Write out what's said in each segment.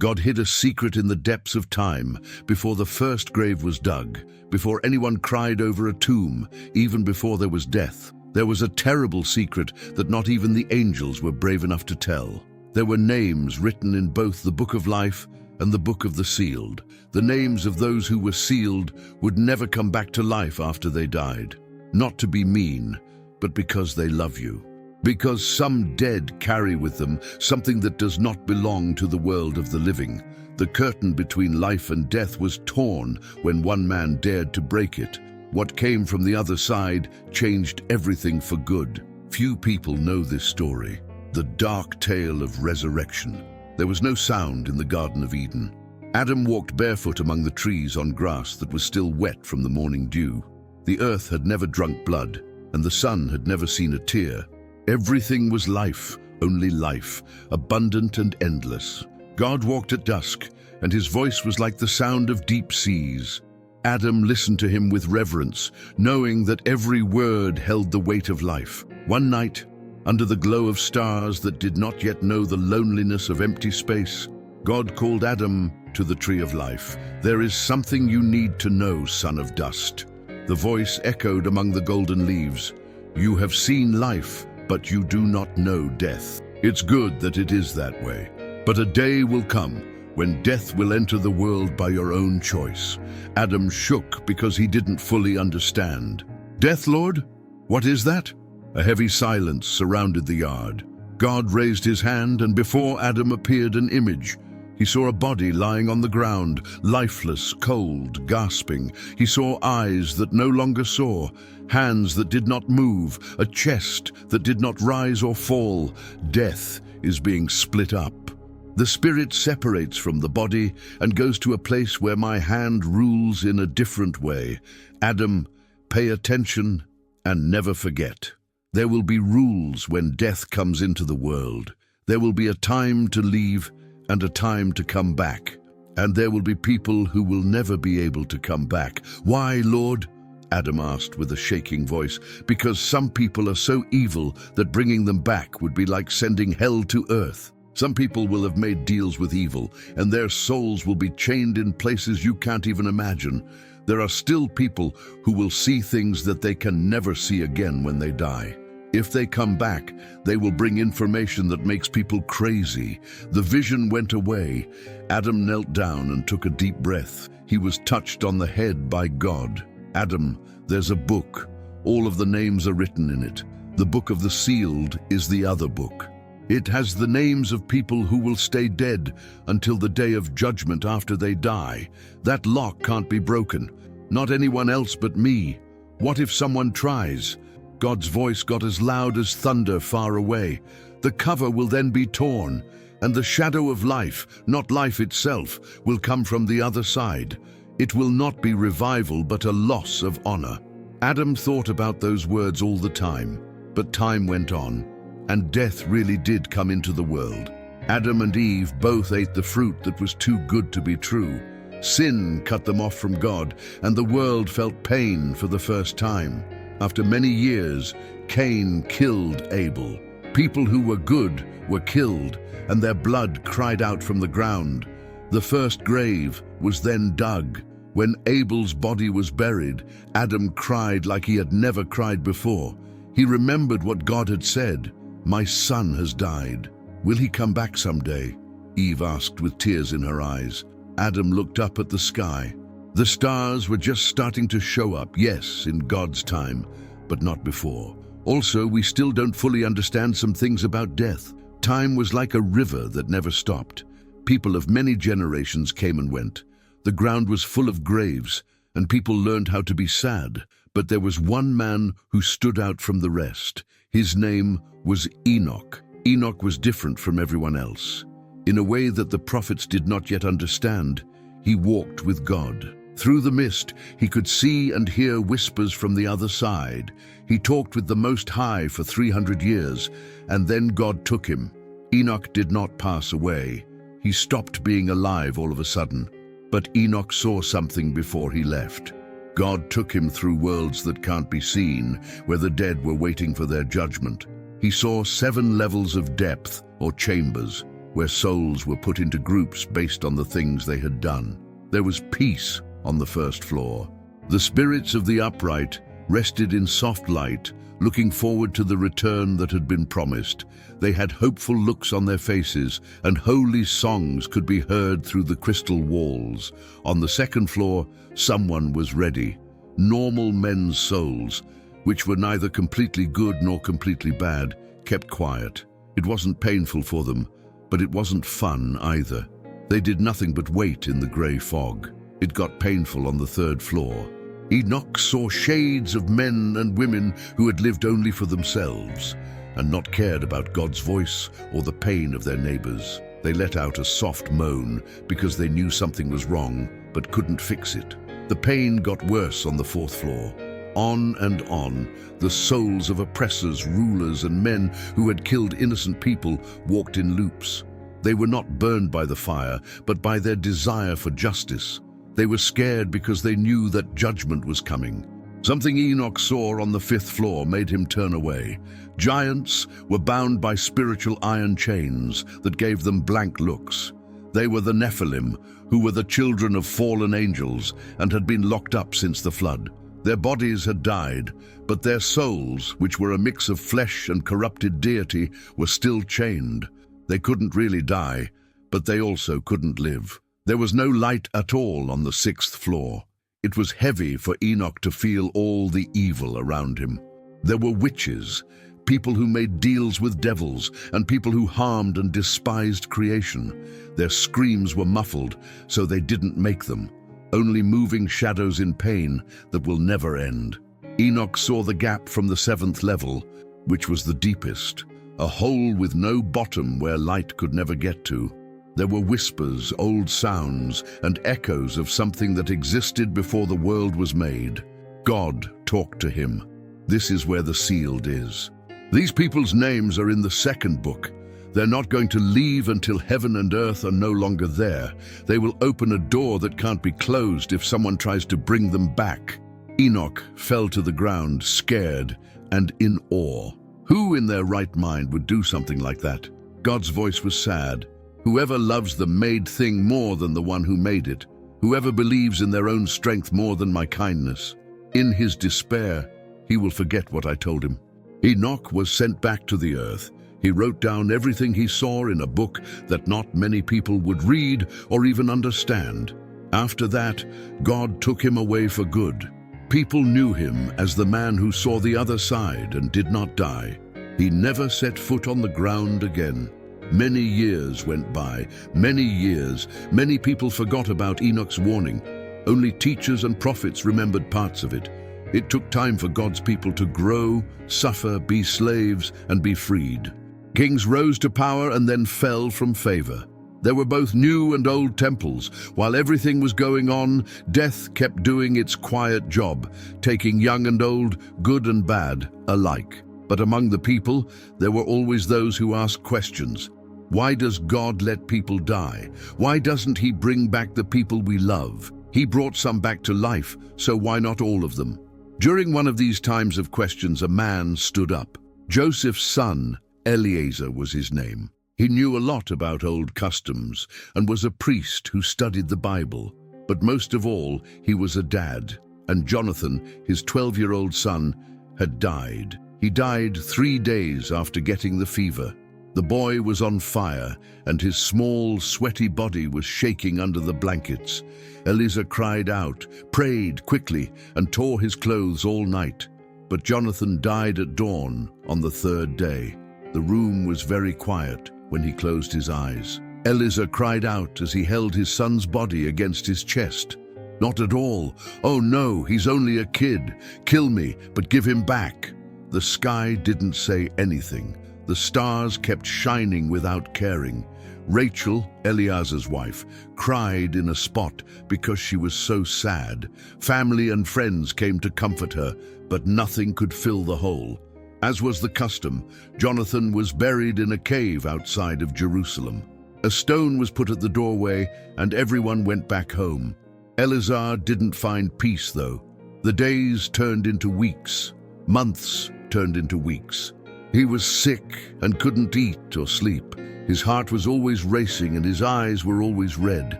God hid a secret in the depths of time, before the first grave was dug, before anyone cried over a tomb, even before there was death. There was a terrible secret that not even the angels were brave enough to tell. There were names written in both the Book of Life and the Book of the Sealed. The names of those who were sealed would never come back to life after they died. Not to be mean, but because they love you. Because some dead carry with them something that does not belong to the world of the living. The curtain between life and death was torn when one man dared to break it. What came from the other side changed everything for good. Few people know this story, the dark tale of resurrection. There was no sound in the Garden of Eden. Adam walked barefoot among the trees on grass that was still wet from the morning dew. The earth had never drunk blood, and the sun had never seen a tear. Everything was life, only life, abundant and endless. God walked at dusk, and his voice was like the sound of deep seas. Adam listened to him with reverence, knowing that every word held the weight of life. One night, under the glow of stars that did not yet know the loneliness of empty space, God called Adam to the tree of life. "There is something you need to know, son of dust." The voice echoed among the golden leaves. "You have seen life, but you do not know death. It's good that it is that way. But a day will come when death will enter the world by your own choice." Adam shook because he didn't fully understand. "Death, Lord? What is that?" A heavy silence surrounded the yard. God raised his hand, and before Adam appeared an image. He saw a body lying on the ground, lifeless, cold, gasping. He saw eyes that no longer saw, hands that did not move, a chest that did not rise or fall. Death is being split up. The spirit separates from the body and goes to a place where my hand rules in a different way. Adam, pay attention and never forget. There will be rules when death comes into the world. There will be a time to leave and a time to come back. And there will be people who will never be able to come back. "Why, Lord?" Adam asked with a shaking voice. "Because some people are so evil that bringing them back would be like sending hell to earth. Some people will have made deals with evil, and their souls will be chained in places you can't even imagine. There are still people who will see things that they can never see again when they die. If they come back, they will bring information that makes people crazy." The vision went away. Adam knelt down and took a deep breath. He was touched on the head by God. "Adam, there's a book. All of the names are written in it. The Book of the Sealed is the other book. It has the names of people who will stay dead until the day of judgment after they die. That lock can't be broken. Not anyone else but me. What if someone tries?" God's voice got as loud as thunder far away. "The cover will then be torn, and the shadow of life, not life itself, will come from the other side. It will not be revival, but a loss of honor." Adam thought about those words all the time, but time went on, and death really did come into the world. Adam and Eve both ate the fruit that was too good to be true. Sin cut them off from God, and the world felt pain for the first time. After many years, Cain killed Abel. People who were good were killed, and their blood cried out from the ground. The first grave was then dug. When Abel's body was buried, Adam cried like he had never cried before. He remembered what God had said. "My son has died. Will he come back someday?" Eve asked with tears in her eyes. Adam looked up at the sky. The stars were just starting to show up, yes, in God's time, but not before. Also, we still don't fully understand some things about death. Time was like a river that never stopped. People of many generations came and went. The ground was full of graves, and people learned how to be sad. But there was one man who stood out from the rest. His name was Enoch. Enoch was different from everyone else. In a way that the prophets did not yet understand, he walked with God. Through the mist, he could see and hear whispers from the other side. He talked with the Most High for 300 years, and then God took him. Enoch did not pass away. He stopped being alive all of a sudden. But Enoch saw something before he left. God took him through worlds that can't be seen, where the dead were waiting for their judgment. He saw 7 levels of depth, or chambers. where souls were put into groups based on the things they had done. There was peace on the first floor. The spirits of the upright rested in soft light, looking forward to the return that had been promised. They had hopeful looks on their faces, and holy songs could be heard through the crystal walls. On the second floor, someone was ready. Normal men's souls, which were neither completely good nor completely bad, kept quiet. It wasn't painful for them, but it wasn't fun either. They did nothing but wait in the grey fog. It got painful on the third floor. Enoch saw shades of men and women who had lived only for themselves and not cared about God's voice or the pain of their neighbors. They let out a soft moan because they knew something was wrong but couldn't fix it. The pain got worse on the fourth floor. On and on, the souls of oppressors, rulers, and men who had killed innocent people walked in loops. They were not burned by the fire, but by their desire for justice. They were scared because they knew that judgment was coming. Something Enoch saw on the fifth floor made him turn away. Giants were bound by spiritual iron chains that gave them blank looks. They were the Nephilim, who were the children of fallen angels and had been locked up since the flood. Their bodies had died, but their souls, which were a mix of flesh and corrupted deity, were still chained. They couldn't really die, but they also couldn't live. There was no light at all on the sixth floor. It was heavy for Enoch to feel all the evil around him. There were witches, people who made deals with devils, and people who harmed and despised creation. Their screams were muffled, so they didn't make them. Only moving shadows in pain that will never end. Enoch saw the gap from the seventh level, which was the deepest, a hole with no bottom where light could never get to. There were whispers, old sounds, and echoes of something that existed before the world was made. God talked to him. This is where the sealed is. These people's names are in the second book. They're not going to leave until heaven and earth are no longer there. They will open a door that can't be closed if someone tries to bring them back. Enoch fell to the ground, scared and in awe. Who in their right mind would do something like that? God's voice was sad. Whoever loves the made thing more than the one who made it, whoever believes in their own strength more than my kindness, in his despair, he will forget what I told him. Enoch was sent back to the earth. He wrote down everything he saw in a book that not many people would read or even understand. After that, God took him away for good. People knew him as the man who saw the other side and did not die. He never set foot on the ground again. Many years went by, many years. Many people forgot about Enoch's warning. Only teachers and prophets remembered parts of it. It took time for God's people to grow, suffer, be slaves, and be freed. Kings rose to power and then fell from favor. There were both new and old temples. While everything was going on, death kept doing its quiet job, taking young and old, good and bad, alike. But among the people, there were always those who asked questions. Why does God let people die? Why doesn't he bring back the people we love? He brought some back to life, so why not all of them? During one of these times of questions, a man stood up. Joseph's son, Eleazar was his name. He knew a lot about old customs and was a priest who studied the Bible. But most of all, he was a dad. And Jonathan, his 12-year-old son, had died. He died 3 days after getting the fever. The boy was on fire, and his small, sweaty body was shaking under the blankets. Eleazar cried out, prayed quickly, and tore his clothes all night. But Jonathan died at dawn on the third day. The room was very quiet when he closed his eyes. Eleazar cried out as he held his son's body against his chest. Not at all. Oh no, he's only a kid. Kill me, but give him back. The sky didn't say anything. The stars kept shining without caring. Rachel, Eleazar's wife, cried in a spot because she was so sad. Family and friends came to comfort her, but nothing could fill the hole. As was the custom, Jonathan was buried in a cave outside of Jerusalem. A stone was put at the doorway, and everyone went back home. Eleazar didn't find peace, though. The days turned into weeks. Months turned into weeks. He was sick and couldn't eat or sleep. His heart was always racing and his eyes were always red.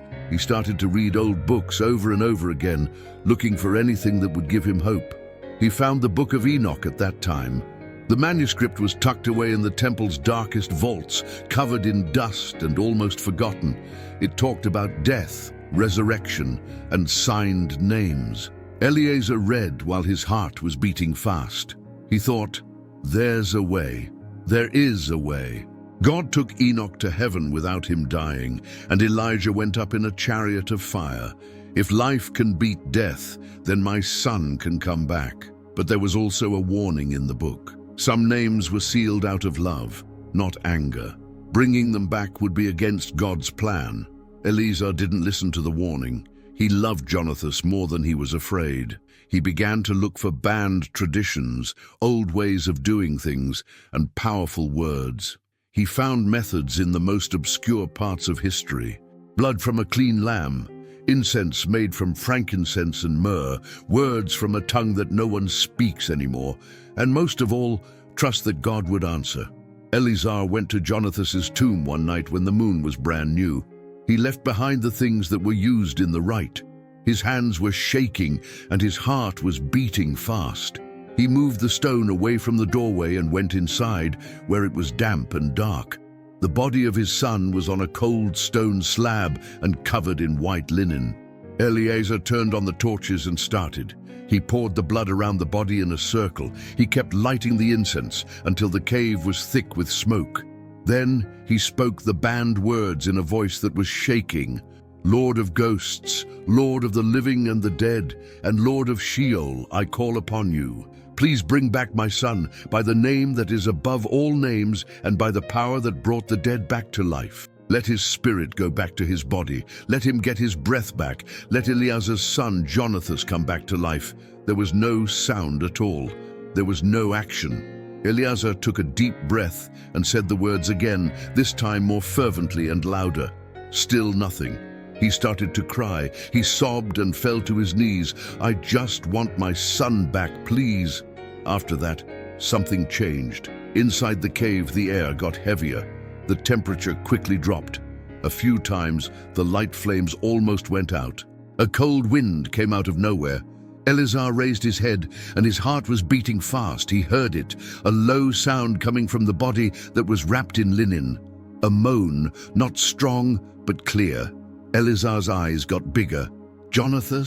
He started to read old books over and over again, looking for anything that would give him hope. He found the Book of Enoch at that time. The manuscript was tucked away in the temple's darkest vaults, covered in dust and almost forgotten. It talked about death, resurrection, and signed names. Eleazar read while his heart was beating fast. He thought, "There's a way. There is a way." God took Enoch to heaven without him dying, and Elijah went up in a chariot of fire. If life can beat death, then my son can come back. But there was also a warning in the book. Some names were sealed out of love, not anger. Bringing them back would be against God's plan. Eleazar didn't listen to the warning. He loved Jonathan more than he was afraid. He began to look for banned traditions, old ways of doing things, and powerful words. He found methods in the most obscure parts of history. Blood from a clean lamb, incense made from frankincense and myrrh, words from a tongue that no one speaks anymore, and most of all, trust that God would answer. Eleazar went to Jonathan's tomb one night when the moon was brand new. He left behind the things that were used in the rite. His hands were shaking and his heart was beating fast. He moved the stone away from the doorway and went inside, where it was damp and dark. The body of his son was on a cold stone slab and covered in white linen. Eleazar turned on the torches and started. He poured the blood around the body in a circle. He kept lighting the incense until the cave was thick with smoke. Then he spoke the banned words in a voice that was shaking. "Lord of ghosts, Lord of the living and the dead, and Lord of Sheol, I call upon you. Please bring back my son by the name that is above all names and by the power that brought the dead back to life. Let his spirit go back to his body. Let him get his breath back. Let Eleazar's son Jonathan come back to life." There was no sound at all. There was no action. Eleazar took a deep breath and said the words again, this time more fervently and louder. Still nothing. He started to cry. He sobbed and fell to his knees. "I just want my son back, please." After that, something changed. Inside the cave, the air got heavier. The temperature quickly dropped. A few times, the light flames almost went out. A cold wind came out of nowhere. Eleazar raised his head, and his heart was beating fast. He heard it, a low sound coming from the body that was wrapped in linen. A moan, not strong, but clear. Eleazar's eyes got bigger. "Jonathan?"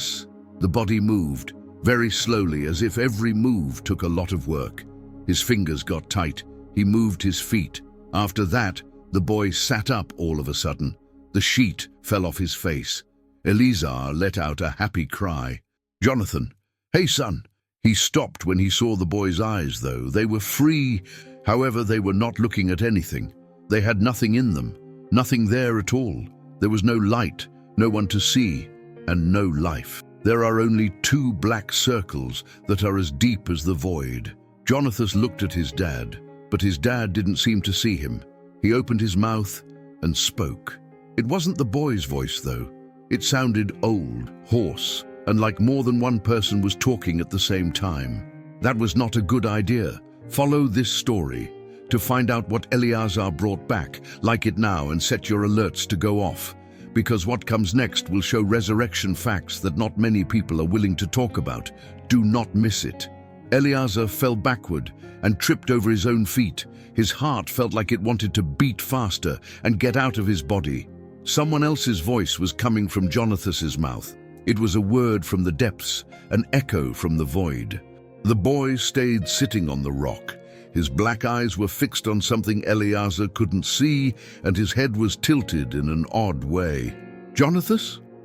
The body moved, very slowly, as if every move took a lot of work. His fingers got tight. He moved his feet. After that, the boy sat up all of a sudden. The sheet fell off his face. Eleazar let out a happy cry. "Jonathan, hey son." He stopped when he saw the boy's eyes, though. They were free, however, they were not looking at anything. They had nothing in them, nothing there at all. There was no light, no one to see, and no life. There are only two black circles that are as deep as the void. Jonathan looked at his dad, but his dad didn't seem to see him. He opened his mouth and spoke. It wasn't the boy's voice, though. It sounded old, hoarse, and like more than one person was talking at the same time. That was not a good idea. Follow this story to find out what Eleazar brought back. Like it now and set your alerts to go off, because what comes next will show resurrection facts that not many people are willing to talk about. Do not miss it. Eleazar fell backward and tripped over his own feet. His heart felt like it wanted to beat faster and get out of his body. Someone else's voice was coming from Jonathan's mouth. It was a word from the depths, an echo from the void. The boy stayed sitting on the rock. His black eyes were fixed on something Eleazar couldn't see, and his head was tilted in an odd way. "Jonathan?"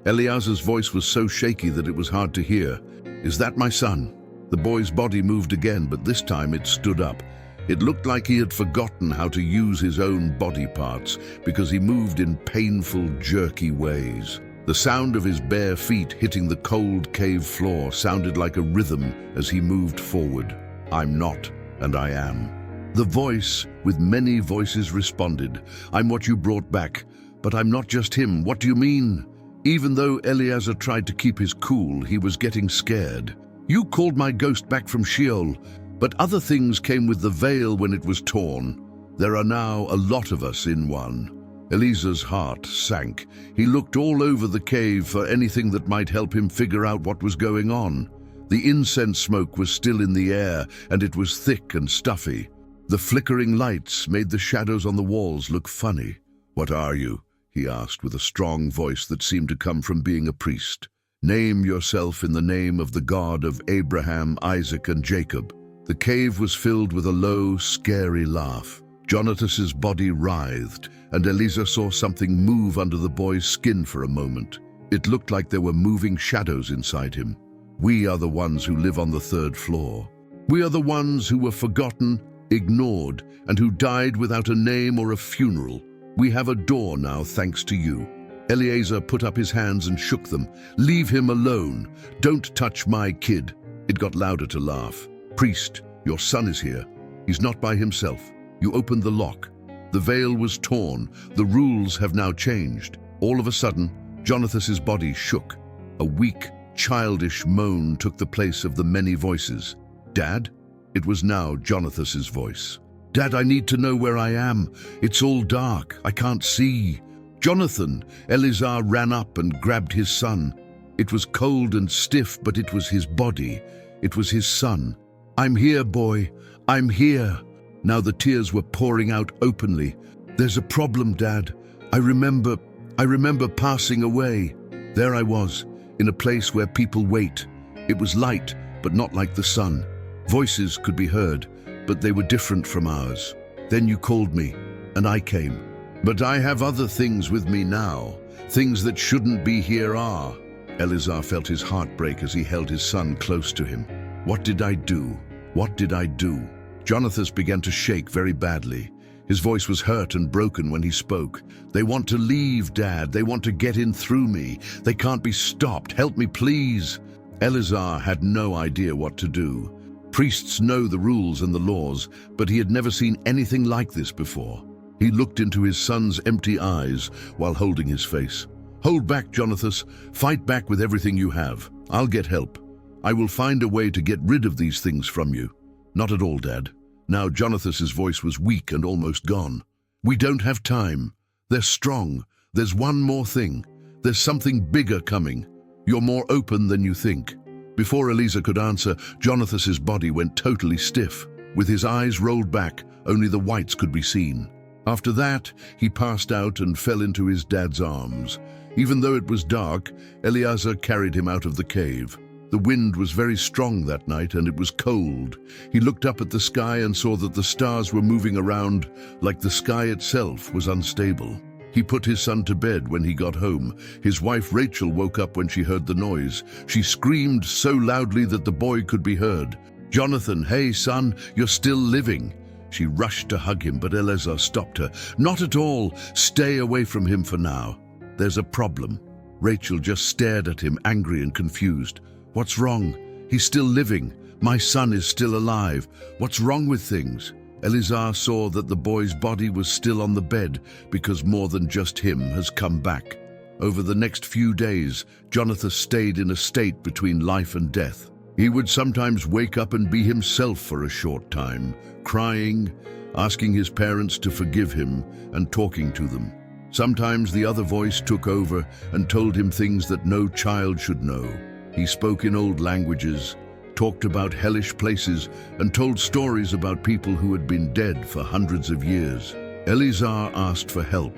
Eleazar's voice was so shaky that it was hard to hear. "Is that my son?" The boy's body moved again, but this time it stood up. It looked like he had forgotten how to use his own body parts because he moved in painful, jerky ways. The sound of his bare feet hitting the cold cave floor sounded like a rhythm as he moved forward. "I'm not, and I am." The voice, with many voices, responded, "I'm what you brought back, but I'm not just him. What do you mean?" Even though Eleazar tried to keep his cool, he was getting scared. "You called my ghost back from Sheol, but other things came with the veil when it was torn." There are now a lot of us in one." Eleazar's heart sank. He looked all over the cave for anything that might help him figure out what was going on. The incense smoke was still in the air, and it was thick and stuffy. The flickering lights made the shadows on the walls look funny. "What are you?" he asked with a strong voice that seemed to come from being a priest. "Name yourself in the name of the God of Abraham, Isaac, and Jacob." The cave was filled with a low, scary laugh. Jonathan's body writhed, and Eleazar saw something move under the boy's skin for a moment. It looked like there were moving shadows inside him. "We are the ones who live on the 3rd floor. We are the ones who were forgotten, ignored, and who died without a name or a funeral. We have a door now thanks to you." Eleazar put up his hands and shook them. "Leave him alone. Don't touch my kid." It got louder to laugh. "Priest, your son is here. He's not by himself. You opened the lock. The veil was torn. The rules have now changed." All of a sudden, Jonathan's body shook. A weak, childish moan took the place of the many voices. "Dad?" It was now Jonathan's voice. "Dad, I need to know where I am. It's all dark. I can't see." "Jonathan!" Eleazar ran up and grabbed his son. It was cold and stiff, but it was his body. It was his son. "I'm here, boy. I'm here." Now the tears were pouring out openly. "There's a problem, Dad. I remember passing away. There I was, in a place where people wait. It was light, but not like the sun. Voices could be heard, but they were different from ours. Then you called me, and I came. But I have other things with me now. Things that shouldn't be here are." Eleazar felt his heart break as he held his son close to him. "What did I do? What did I do?" Jonathan began to shake very badly. His voice was hurt and broken when he spoke. "They want to leave, Dad. They want to get in through me. They can't be stopped. Help me, please." Eleazar had no idea what to do. Priests know the rules and the laws, but he had never seen anything like this before. He looked into his son's empty eyes while holding his face. "Hold back, Jonathan. Fight back with everything you have. I'll get help. I will find a way to get rid of these things from you." "Not at all, Dad." Now Jonathan's voice was weak and almost gone. "We don't have time. They're strong. There's one more thing. There's something bigger coming. You're more open than you think." Before Eleazar could answer, Jonathan's body went totally stiff. With his eyes rolled back, only the whites could be seen. After that, he passed out and fell into his dad's arms. Even though it was dark, Eleazar carried him out of the cave. The wind was very strong that night, and it was cold. He looked up at the sky and saw that the stars were moving around like the sky itself was unstable. He put his son to bed when he got home. His wife Rachel woke up when she heard the noise. She screamed so loudly that the boy could be heard. "Jonathan, hey son, you're still living." She rushed to hug him, but Eleazar stopped her. "Not at all. Stay away from him for now. There's a problem." Rachel just stared at him, angry and confused. "What's wrong? He's still living. My son is still alive. What's wrong with things?" Eleazar saw that the boy's body was still on the bed because more than just him has come back. Over the next few days, Jonathan stayed in a state between life and death. He would sometimes wake up and be himself for a short time, crying, asking his parents to forgive him, and talking to them. Sometimes the other voice took over and told him things that no child should know. He spoke in old languages, talked about hellish places, and told stories about people who had been dead for hundreds of years. Eleazar asked for help.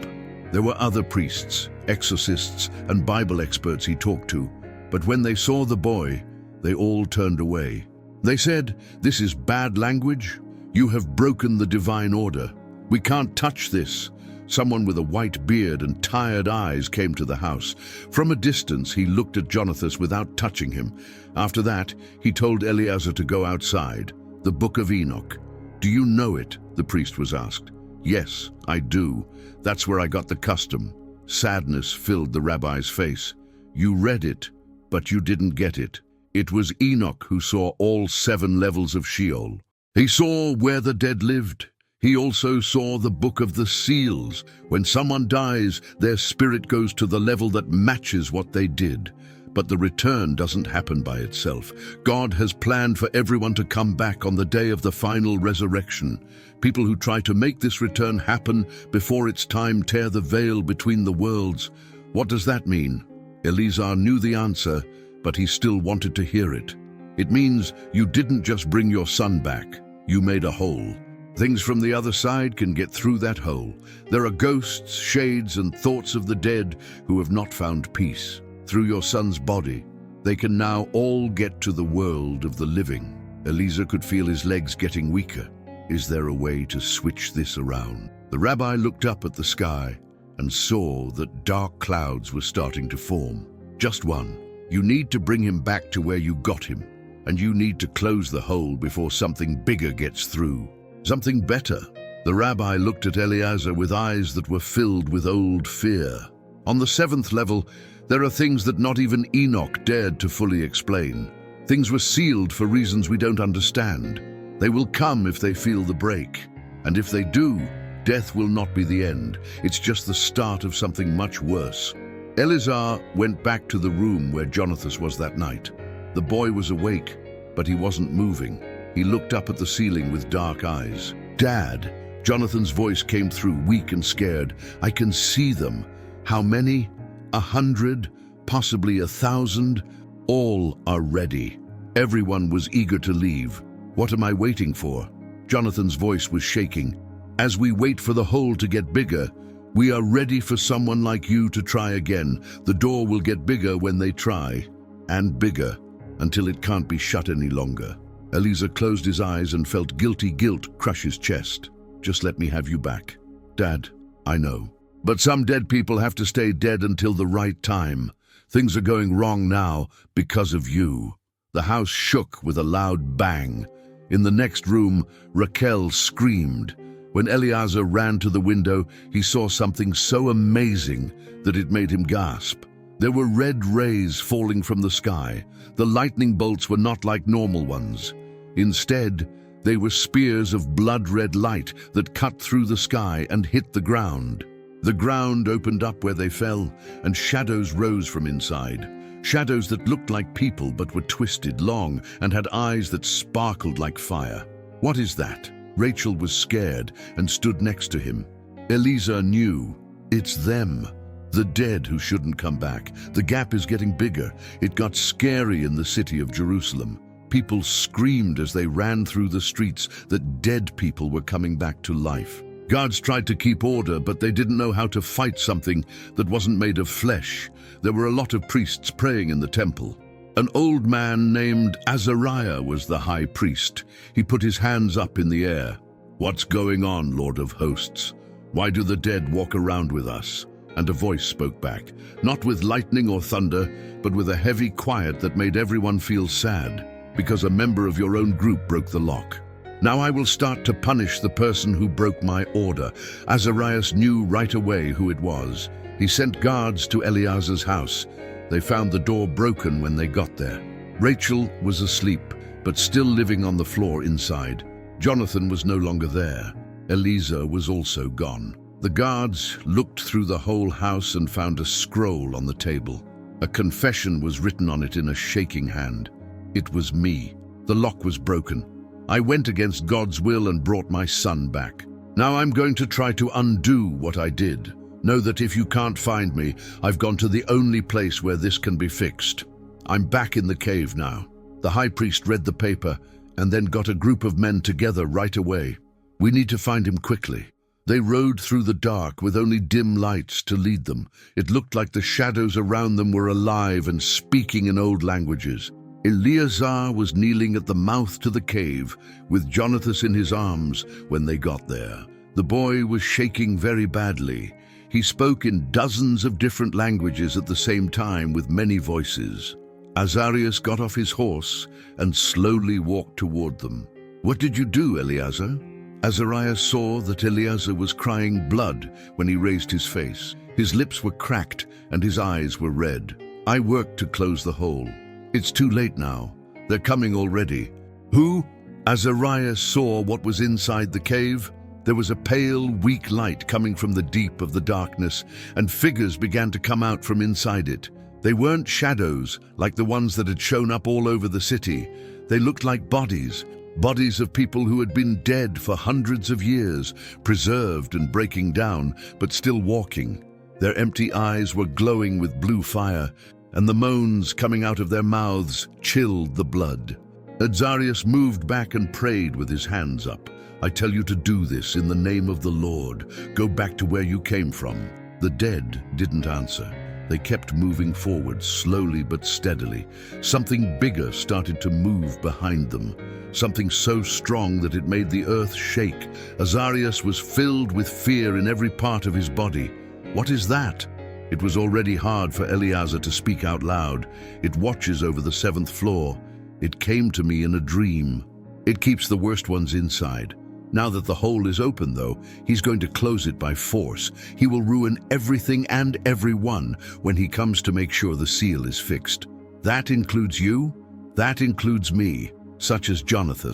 There were other priests, exorcists, and Bible experts he talked to, but when they saw the boy, they all turned away. They said, "This is bad language. You have broken the divine order. We can't touch this." Someone with a white beard and tired eyes came to the house. From a distance, he looked at Jonathan without touching him. After that, he told Eleazar to go outside. "The Book of Enoch. Do you know it?" the priest was asked. "Yes, I do. That's where I got the custom." Sadness filled the rabbi's face. "You read it, but you didn't get it. It was Enoch who saw all 7 levels of Sheol. He saw where the dead lived. He also saw the book of the seals. When someone dies, their spirit goes to the level that matches what they did. But the return doesn't happen by itself. God has planned for everyone to come back on the day of the final resurrection. People who try to make this return happen before its time tear the veil between the worlds. What does that mean? Eleazar knew the answer, but he still wanted to hear it. It means you didn't just bring your son back, you made a hole. Things from the other side can get through that hole. There are ghosts, shades, and thoughts of the dead who have not found peace. Through your son's body, they can now all get to the world of the living. Eleazar could feel his legs getting weaker. Is there a way to switch this around? The rabbi looked up at the sky and saw that dark clouds were starting to form. Just one. You need to bring him back to where you got him, and you need to close the hole before something bigger gets through. Something better. The rabbi looked at Eleazar with eyes that were filled with old fear. On the 7th level, there are things that not even Enoch dared to fully explain. Things were sealed for reasons we don't understand. They will come if they feel the break. And if they do, death will not be the end. It's just the start of something much worse. Eleazar went back to the room where Jonathan was that night. The boy was awake, but he wasn't moving. He looked up at the ceiling with dark eyes. "Dad," Jonathan's voice came through, weak and scared. "I can see them. How many? 100, possibly 1,000. All are ready." Everyone was eager to leave. "What am I waiting for?" Jonathan's voice was shaking. "As we wait for the hole to get bigger, we are ready for someone like you to try again. The door will get bigger when they try, and bigger, until it can't be shut any longer." Eleazar closed his eyes and felt guilty guilt crush his chest. "Just let me have you back." "Dad, I know. But some dead people have to stay dead until the right time. Things are going wrong now because of you." The house shook with a loud bang. In the next room, Raquel screamed. When Eleazar ran to the window, he saw something so amazing that it made him gasp. There were red rays falling from the sky. The lightning bolts were not like normal ones. Instead, they were spears of blood-red light that cut through the sky and hit the ground. The ground opened up where they fell, and shadows rose from inside. Shadows that looked like people but were twisted, long, and had eyes that sparkled like fire. "What is that?" Rachel was scared and stood next to him. Eleazar knew. It's them. The dead who shouldn't come back. The gap is getting bigger. It got scary in the city of Jerusalem. People screamed as they ran through the streets that dead people were coming back to life. Guards tried to keep order, but they didn't know how to fight something that wasn't made of flesh. There were a lot of priests praying in the temple. An old man named Azariah was the high priest. He put his hands up in the air. "What's going on, Lord of hosts? Why do the dead walk around with us?" And a voice spoke back, not with lightning or thunder, but with a heavy quiet that made everyone feel sad, because a member of your own group broke the lock. "Now I will start to punish the person who broke my order." Azariah knew right away who it was. He sent guards to Eleazar's house. They found the door broken when they got there. Rachel was asleep, but still living on the floor inside. Jonathan was no longer there. Eleazar was also gone. The guards looked through the whole house and found a scroll on the table. A confession was written on it in a shaking hand. It was me. The lock was broken. I went against God's will and brought my son back. Now I'm going to try to undo what I did. Know that if you can't find me, I've gone to the only place where this can be fixed. I'm back in the cave now. The high priest read the paper and then got a group of men together right away. We need to find him quickly. They rode through the dark with only dim lights to lead them. It looked like the shadows around them were alive and speaking in old languages. Eleazar was kneeling at the mouth to the cave with Jonathan in his arms when they got there. The boy was shaking very badly. He spoke in dozens of different languages at the same time with many voices. Azariah got off his horse and slowly walked toward them. "What did you do, Eleazar?" Azariah saw that Eleazar was crying blood when he raised his face. His lips were cracked and his eyes were red. "I worked to close the hole. It's too late now. They're coming already." "Who?" Azariah saw what was inside the cave. There was a pale, weak light coming from the deep of the darkness, and figures began to come out from inside it. They weren't shadows like the ones that had shown up all over the city. They looked like bodies, bodies of people who had been dead for hundreds of years, preserved and breaking down, but still walking. Their empty eyes were glowing with blue fire, and the moans coming out of their mouths chilled the blood. Azariah moved back and prayed with his hands up. "I tell you to do this in the name of the Lord. Go back to where you came from." The dead didn't answer. They kept moving forward, slowly but steadily. Something bigger started to move behind them, something so strong that it made the earth shake. Azariah was filled with fear in every part of his body. "What is that?" It was already hard for Eleazar to speak out loud. "It watches over the 7th floor. It came to me in a dream." It keeps the worst ones inside. Now that the hole is open, though, he's going to close it by force. He will ruin everything and everyone when he comes to make sure the seal is fixed. That includes you. That includes me, such as Jonathan.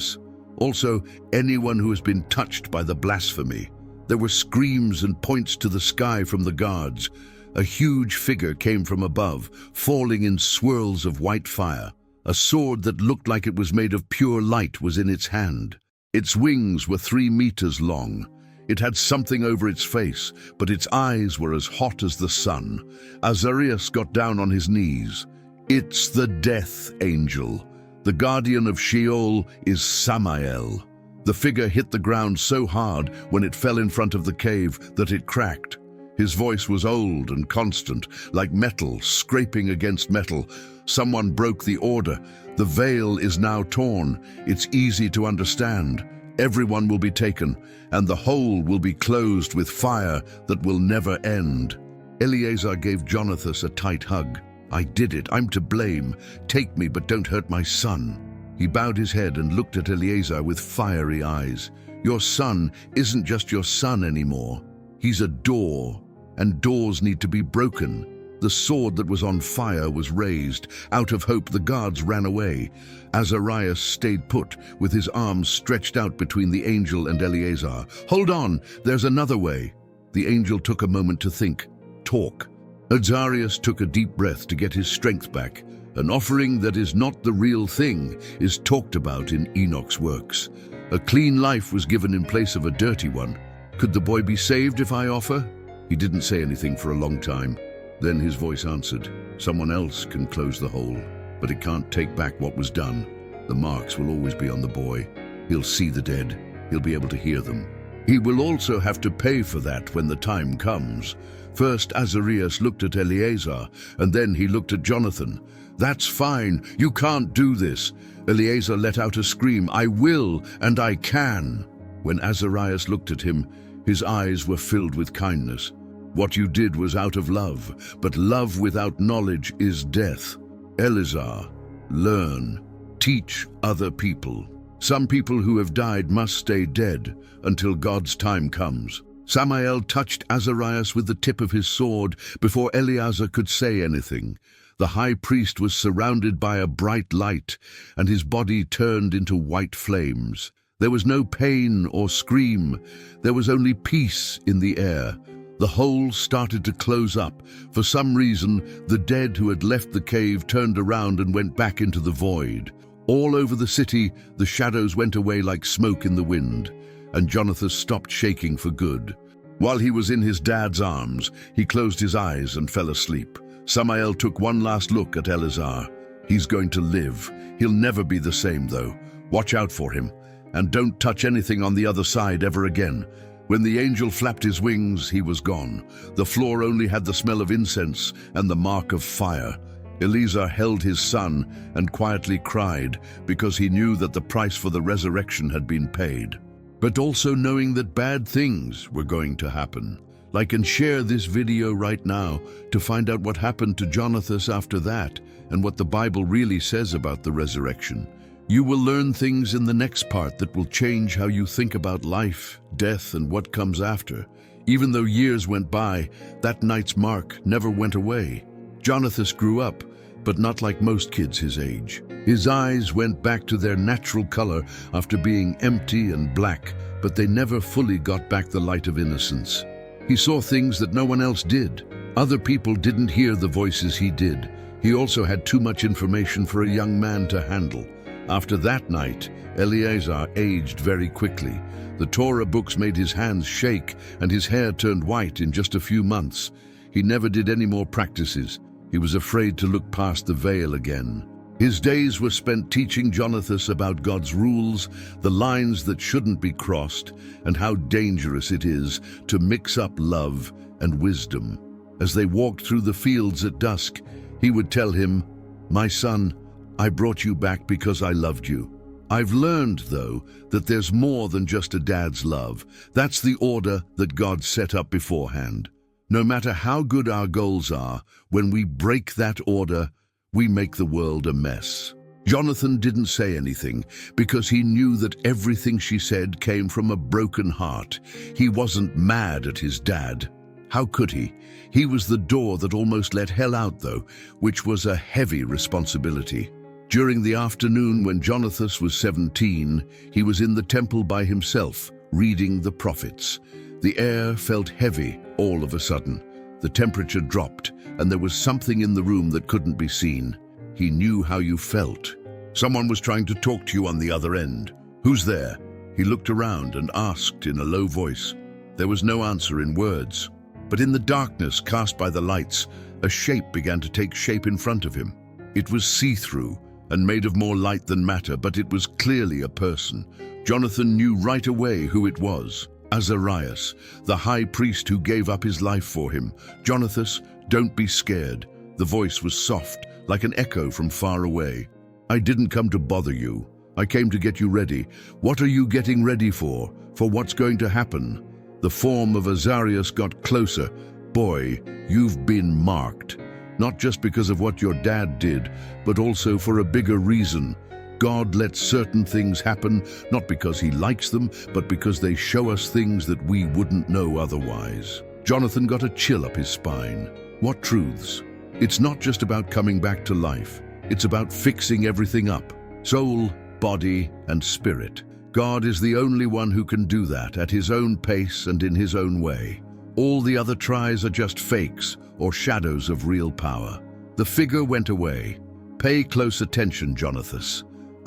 Also, anyone who has been touched by the blasphemy. There were screams and points to the sky from the guards. A huge figure came from above, falling in swirls of white fire. A sword that looked like it was made of pure light was in its hand. Its wings were 3 meters long. It had something over its face, but its eyes were as hot as the sun. Azariah got down on his knees. "It's the death angel. The guardian of Sheol is Sammael." The figure hit the ground so hard when it fell in front of the cave that it cracked. His voice was old and constant, like metal scraping against metal. Someone broke the order. The veil is now torn. It's easy to understand. Everyone will be taken, and the hole will be closed with fire that will never end. Eleazar gave Jonathan a tight hug. "I did it. I'm to blame. Take me, but don't hurt my son." He bowed his head and looked at Eleazar with fiery eyes. "Your son isn't just your son anymore. He's a door, and doors need to be broken." The sword that was on fire was raised. Out of hope, the guards ran away. Azariah stayed put, with his arms stretched out between the angel and Eleazar. "Hold on, there's another way." The angel took a moment to think. "Talk." Azariah took a deep breath to get his strength back. An offering that is not the real thing is talked about in Enoch's works. A clean life was given in place of a dirty one. "Could the boy be saved if I offer?" He didn't say anything for a long time. Then his voice answered, "Someone else can close the hole, but it can't take back what was done. The marks will always be on the boy. He'll see the dead. He'll be able to hear them. He will also have to pay for that when the time comes." First, Azariah looked at Eleazar, and then he looked at Jonathan. "That's fine. You can't do this." Eleazar let out a scream. "I will, and I can." When Azariah looked at him, his eyes were filled with kindness. "What you did was out of love, but love without knowledge is death. Eleazar, learn, teach other people. Some people who have died must stay dead until God's time comes." Sammael touched Azariah with the tip of his sword before Eleazar could say anything. The high priest was surrounded by a bright light, and his body turned into white flames. There was no pain or scream. There was only peace in the air. The hole started to close up. For some reason, the dead who had left the cave turned around and went back into the void. All over the city, the shadows went away like smoke in the wind, and Jonathan stopped shaking for good. While he was in his dad's arms, he closed his eyes and fell asleep. Sammael took one last look at Eleazar. "He's going to live. He'll never be the same, though. Watch out for him, and don't touch anything on the other side ever again." When the angel flapped his wings, he was gone. The floor only had the smell of incense and the mark of fire. Eleazar held his son and quietly cried because he knew that the price for the resurrection had been paid. But also knowing that bad things were going to happen. Like and share this video right now to find out what happened to Jonathan after that and what the Bible really says about the resurrection. You will learn things in the next part that will change how you think about life, death, and what comes after. Even though years went by, that night's mark never went away. Jonathan grew up, but not like most kids his age. His eyes went back to their natural color after being empty and black, but they never fully got back the light of innocence. He saw things that no one else did. Other people didn't hear the voices he did. He also had too much information for a young man to handle. After that night, Eleazar aged very quickly. The Torah books made his hands shake and his hair turned white in just a few months. He never did any more practices. He was afraid to look past the veil again. His days were spent teaching Jonathan about God's rules, the lines that shouldn't be crossed, and how dangerous it is to mix up love and wisdom. As they walked through the fields at dusk, he would tell him, "My son, I brought you back because I loved you. I've learned, though, that there's more than just a dad's love. That's the order that God set up beforehand. No matter how good our goals are, when we break that order, we make the world a mess." Jonathan didn't say anything because he knew that everything she said came from a broken heart. He wasn't mad at his dad. How could he? He was the door that almost let hell out, though, which was a heavy responsibility. During the afternoon when Jonathan was 17, he was in the temple by himself, reading the prophets. The air felt heavy all of a sudden. The temperature dropped, and there was something in the room that couldn't be seen. He knew how you felt. Someone was trying to talk to you on the other end. "Who's there?" He looked around and asked in a low voice. There was no answer in words. But in the darkness cast by the lights, a shape began to take shape in front of him. It was see-through and made of more light than matter, but it was clearly a person. Jonathan knew right away who it was. Azariah, the high priest who gave up his life for him. "Jonathan, don't be scared." The voice was soft, like an echo from far away. "I didn't come to bother you. I came to get you ready." "What are you getting ready for? For what's going to happen?" The form of Azariah got closer. "Boy, you've been marked. Not just because of what your dad did, but also for a bigger reason. God lets certain things happen, not because he likes them, but because they show us things that we wouldn't know otherwise." Jonathan got a chill up his spine. What truths? It's not just about coming back to life. It's about fixing everything up. Soul, body, and spirit. God is the only one who can do that at his own pace and in his own way. All the other tries are just fakes or shadows of real power. The figure went away. Pay close attention, Jonathan.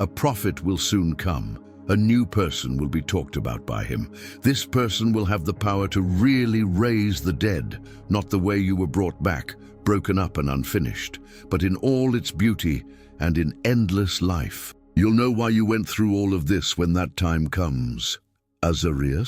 A prophet will soon come. A new person will be talked about by him. This person will have the power to really raise the dead, not the way you were brought back, broken up and unfinished, but in all its beauty and in endless life. You'll know why you went through all of this when that time comes. Azariah?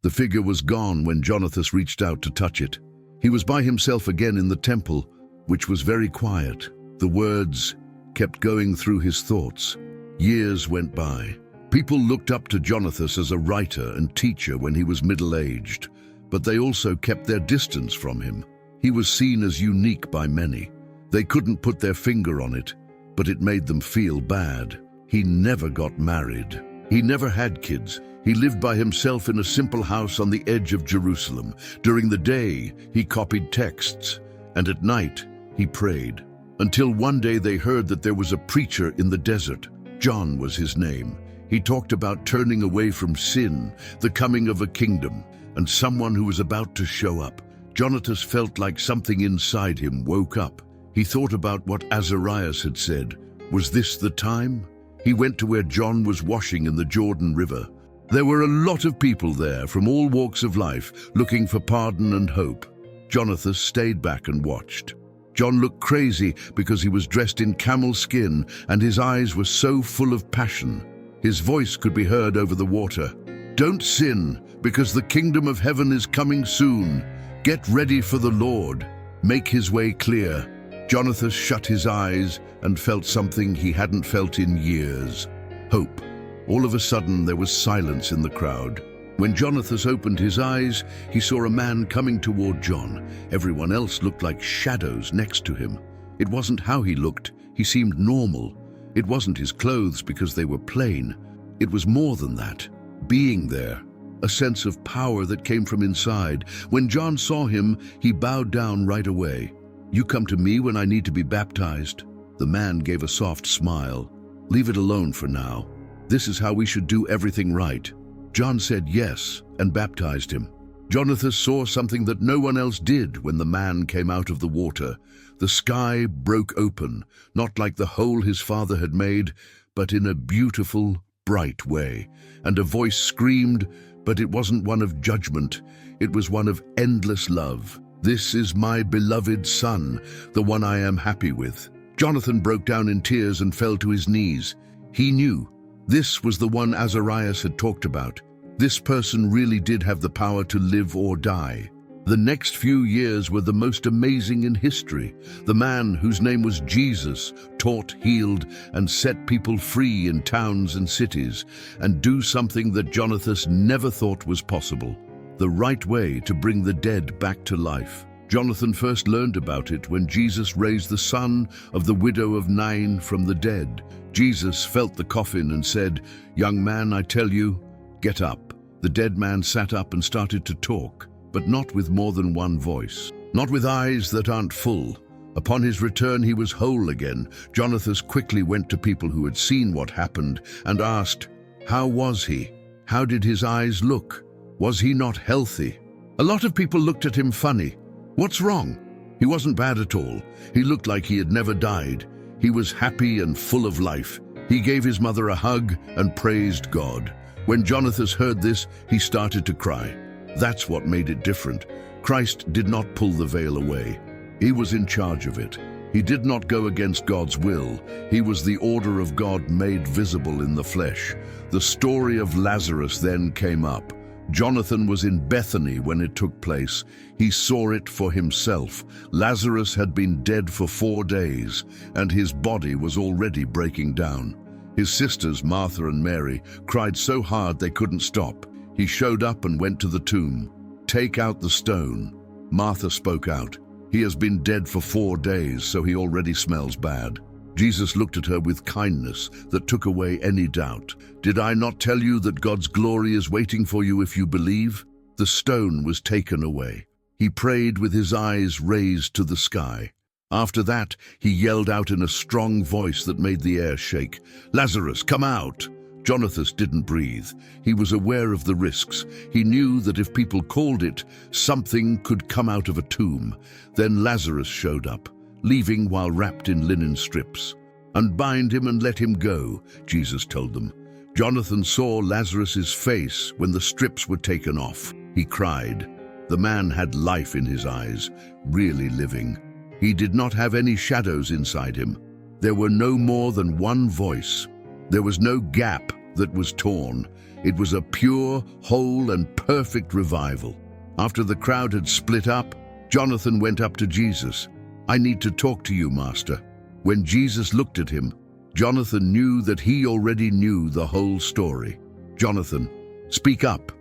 The figure was gone when Jonathan reached out to touch it. He was by himself again in the temple, which was very quiet. The words kept going through his thoughts. Years went by. People looked up to Jonathan as a writer and teacher when he was middle-aged, but they also kept their distance from him. He was seen as unique by many. They couldn't put their finger on it, but it made them feel bad. He never got married. He never had kids. He lived by himself in a simple house on the edge of Jerusalem. During the day, he copied texts, and at night, he prayed. Until one day they heard that there was a preacher in the desert. John was his name. He talked about turning away from sin, the coming of a kingdom, and someone who was about to show up. Jonathan felt like something inside him woke up. He thought about what Azariah had said. Was this the time? He went to where John was washing in the Jordan River. There were a lot of people there from all walks of life, looking for pardon and hope. Jonathan stayed back and watched. John looked crazy because he was dressed in camel skin and his eyes were so full of passion. His voice could be heard over the water. "Don't sin, because the kingdom of heaven is coming soon. Get ready for the Lord. Make his way clear." Jonathan shut his eyes and felt something he hadn't felt in years. Hope. All of a sudden, there was silence in the crowd. When Jonathan opened his eyes, he saw a man coming toward John. Everyone else looked like shadows next to him. It wasn't how he looked. He seemed normal. It wasn't his clothes because they were plain. It was more than that. Being there. A sense of power that came from inside. When John saw him, he bowed down right away. "You come to me when I need to be baptized?" The man gave a soft smile. "Leave it alone for now. This is how we should do everything right." John said yes and baptized him. Jonathan saw something that no one else did when the man came out of the water. The sky broke open, not like the hole his father had made, but in a beautiful, bright way. And a voice screamed, but it wasn't one of judgment. It was one of endless love. "This is my beloved son, the one I am happy with." Jonathan broke down in tears and fell to his knees. He knew this was the one Azariah had talked about. This person really did have the power to live or die. The next few years were the most amazing in history. The man whose name was Jesus taught, healed, and set people free in towns and cities, and do something that Jonathan never thought was possible: the right way to bring the dead back to life. Jonathan first learned about it when Jesus raised the son of the widow of Nain from the dead. Jesus felt the coffin and said, "Young man, I tell you, get up." The dead man sat up and started to talk, but not with more than one voice, not with eyes that aren't full. Upon his return, he was whole again. Jonathan quickly went to people who had seen what happened and asked, "How was he? How did his eyes look? Was he not healthy?" A lot of people looked at him funny. What's wrong? He wasn't bad at all. He looked like he had never died. He was happy and full of life. He gave his mother a hug and praised God. When Jonathan heard this, he started to cry. That's what made it different. Christ did not pull the veil away. He was in charge of it. He did not go against God's will. He was the order of God made visible in the flesh. The story of Lazarus then came up. Jonathan was in Bethany when it took place. He saw it for himself. Lazarus had been dead for 4 days, and his body was already breaking down. His sisters, Martha and Mary, cried so hard they couldn't stop. He showed up and went to the tomb. "Take out the stone." Martha spoke out. "He has been dead for 4 days, so he already smells bad." Jesus looked at her with kindness that took away any doubt. "Did I not tell you that God's glory is waiting for you if you believe?" The stone was taken away. He prayed with his eyes raised to the sky. After that, he yelled out in a strong voice that made the air shake, "Lazarus, come out!" Jonathan didn't breathe. He was aware of the risks. He knew that if people called it, something could come out of a tomb. Then Lazarus showed up, leaving while wrapped in linen strips. "Unbind him and let him go," Jesus told them. Jonathan saw Lazarus's face when the strips were taken off. He cried. The man had life in his eyes, really living. He did not have any shadows inside him. There were no more than one voice. There was no gap that was torn. It was a pure, whole, and perfect revival. After the crowd had split up, Jonathan went up to Jesus. "I need to talk to you, Master." When Jesus looked at him, Jonathan knew that he already knew the whole story. "Jonathan, speak up.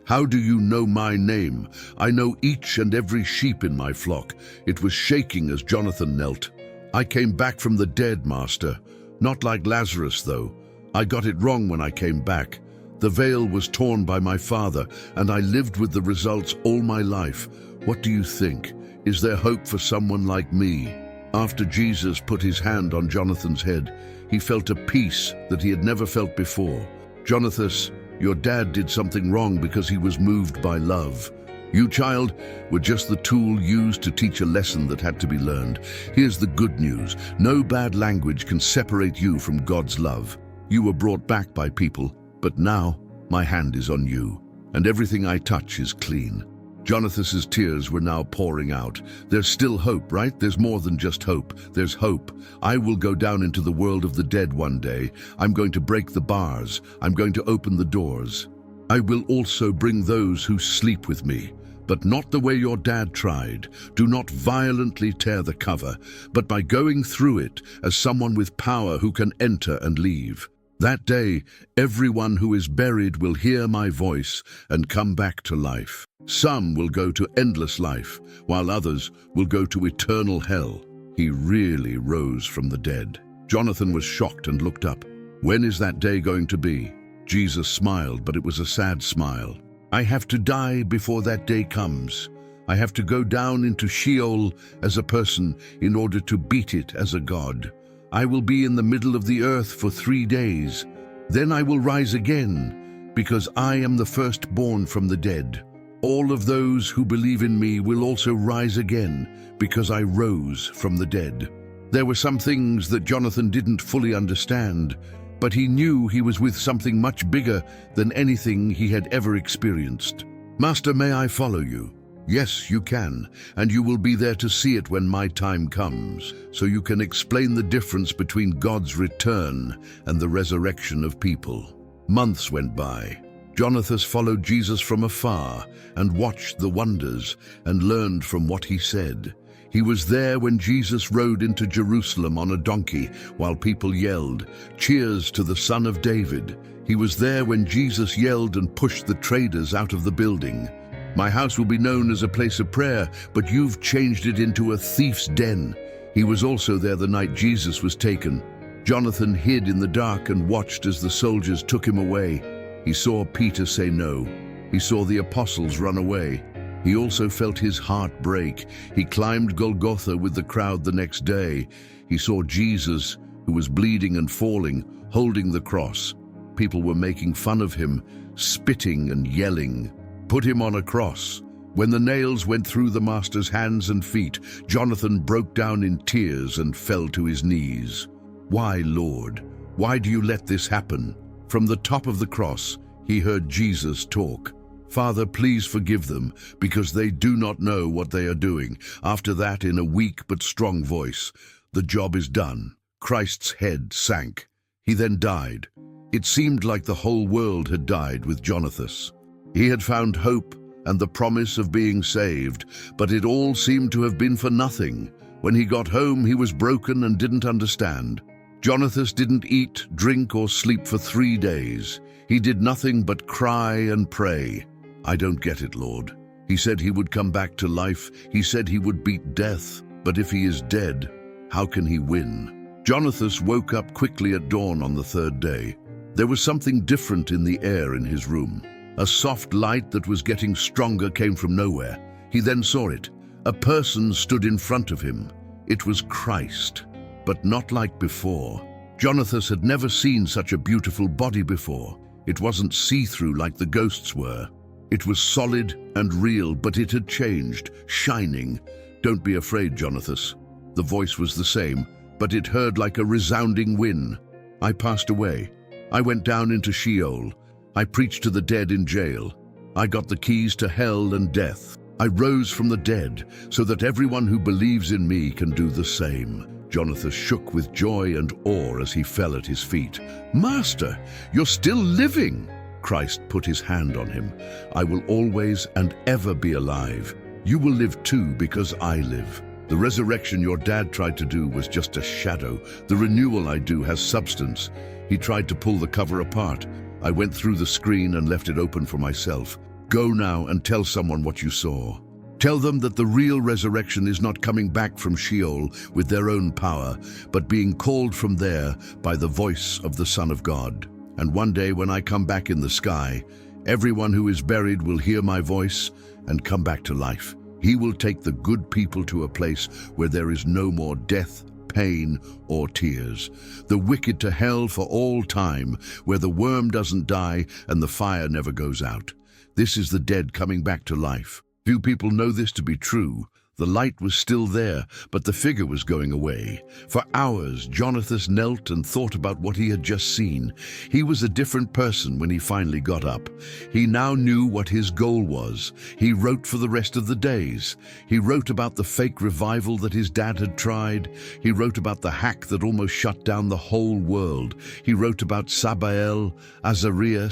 How do you know my name? I know each and every sheep in my flock." It was shaking as Jonathan knelt. "I came back from the dead, Master. Not like Lazarus, though. I got it wrong when I came back. The veil was torn by my father, and I lived with the results all my life. What do you think? Is there hope for someone like me?" After Jesus put his hand on Jonathan's head, he felt a peace that he had never felt before. "Jonathan, your dad did something wrong because he was moved by love. You, child, were just the tool used to teach a lesson that had to be learned. Here's the good news. No bad language can separate you from God's love. You were brought back by people, but now my hand is on you, and everything I touch is clean." Jonathan's tears were now pouring out. There's still hope, right? There's more than just hope. There's hope. I will go down into the world of the dead one day. I'm going to break the bars. I'm going to open the doors. I will also bring those who sleep with me, but not the way your dad tried. Do not violently tear the cover, but by going through it as someone with power who can enter and leave. That day, everyone who is buried will hear my voice and come back to life. Some will go to endless life, while others will go to eternal hell. He really rose from the dead. Jonathan was shocked and looked up. When is that day going to be? Jesus smiled, but it was a sad smile. I have to die before that day comes. I have to go down into Sheol as a person in order to beat it as a god. I will be in the middle of the earth for 3 days. Then I will rise again, because I am the firstborn from the dead. All of those who believe in me will also rise again, because I rose from the dead." There were some things that Jonathan didn't fully understand, but he knew he was with something much bigger than anything he had ever experienced. "Master, may I follow you?" "Yes, you can, and you will be there to see it when my time comes, so you can explain the difference between God's return and the resurrection of people." Months went by. Jonathan followed Jesus from afar and watched the wonders and learned from what he said. He was there when Jesus rode into Jerusalem on a donkey while people yelled, "Cheers to the Son of David." He was there when Jesus yelled and pushed the traders out of the building. "My house will be known as a place of prayer, but you've changed it into a thief's den." He was also there the night Jesus was taken. Jonathan hid in the dark and watched as the soldiers took him away. He saw Peter say no. He saw the apostles run away. He also felt his heart break. He climbed Golgotha with the crowd the next day. He saw Jesus, who was bleeding and falling, holding the cross. People were making fun of him, spitting and yelling. "Put him on a cross." When the nails went through the master's hands and feet, Jonathan broke down in tears and fell to his knees. "Why, Lord? Why do you let this happen?" From the top of the cross, he heard Jesus talk. "Father, please forgive them, because they do not know what they are doing." After that, in a weak but strong voice, "The job is done." Christ's head sank. He then died. It seemed like the whole world had died with Jonathan. He had found hope and the promise of being saved, but it all seemed to have been for nothing. When he got home, he was broken and didn't understand. Jonathan didn't eat, drink, or sleep for 3 days. He did nothing but cry and pray. "I don't get it, Lord." He said he would come back to life. He said he would beat death. But if he is dead, how can he win? Jonathan woke up quickly at dawn on the 3rd day. There was something different in the air in his room. A soft light that was getting stronger came from nowhere. He then saw it. A person stood in front of him. It was Christ, but not like before. Jonathan had never seen such a beautiful body before. It wasn't see-through like the ghosts were. It was solid and real, but it had changed, shining. "Don't be afraid, Jonathan." The voice was the same, but it heard like a resounding win. "I passed away. I went down into Sheol. I preached to the dead in jail. I got the keys to hell and death. I rose from the dead so that everyone who believes in me can do the same." Jonathan shook with joy and awe as he fell at his feet. "Master, you're still living!" Christ put his hand on him. "I will always and ever be alive. You will live too, because I live. The resurrection your dad tried to do was just a shadow. The renewal I do has substance." He tried to pull the cover apart. I went through the screen and left it open for myself. "Go now and tell someone what you saw. Tell them that the real resurrection is not coming back from Sheol with their own power, but being called from there by the voice of the Son of God. And one day when I come back in the sky, everyone who is buried will hear my voice and come back to life. He will take the good people to a place where there is no more death, pain, or tears. The wicked to hell for all time, where the worm doesn't die and the fire never goes out. This is the dead coming back to life. Few people know this to be true. The light was still there, but the figure was going away. For hours, Jonathan knelt and thought about what he had just seen. He was a different person when he finally got up. He now knew what his goal was. He wrote for the rest of the days. He wrote about the fake revival that his dad had tried. He wrote about the hack that almost shut down the whole world. He wrote about Sammael, Azariah,